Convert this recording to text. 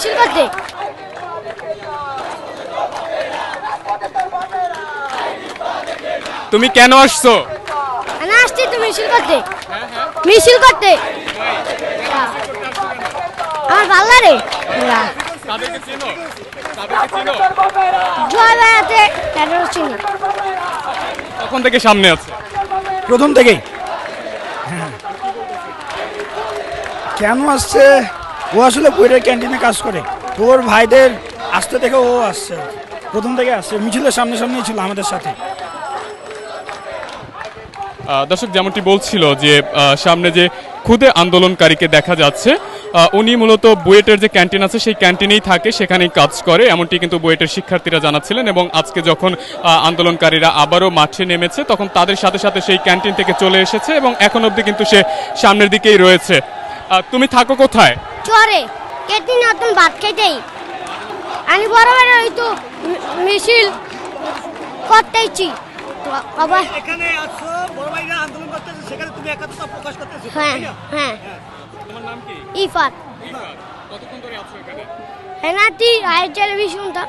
মিছিল করতে। তুমি কেন আসছো? আমি আসছি তো মিছিল করতে। মিছিল করতে আমার ভালো লাগে। জয় বেড়াতে চিনি। কখন থেকে সামনে আছে? প্রথম থেকেই। কেন আসছে? ও আসলে বইয়ের ক্যান্টিনে কাজ করে, ওর ভাইদের আসতে দেখে ও আসছে, প্রথম থেকে আসছে, মিছিলের সামনে সামনেই ছিল আমাদের সাথে। দর্শক যেমনটি বলছিল যে সামনে যে খুদে আন্দোলনকারীকে দেখা যাচ্ছে, উনি মূলত বুয়েটের যে ক্যান্টিন আছে সেই ক্যান্টিনেই থাকে, সেখানেই কাজ করে, এমনটি কিন্তু বুয়েটের শিক্ষার্থীরা জানাচ্ছিলেন। এবং আজকে যখন আন্দোলনকারীরা আবারও মাঠে নেমেছে তখন তাদের সাথে সাথে সেই ক্যান্টিন থেকে চলে এসেছে এবং এখন অবধি কিন্তু সে সামনের দিকেই রয়েছে। তুমি থাকো কোথায়? চরে কেটে নতুন ভাত খেতেই আমি বরাবর ওই তো মিছিল করতেইছি। এখানে আসছো, বড় ভাইরা আন্দোলন করতেছে, সেখানে তুমি একাত্মতা প্রকাশ করতেছো। হ্যাঁ হ্যাঁ। তোমার নাম কি? ইফাত। কতক্ষণ ধরে আছো এখানে? হ্যাঁ নাতি আই টেলিভিশনটা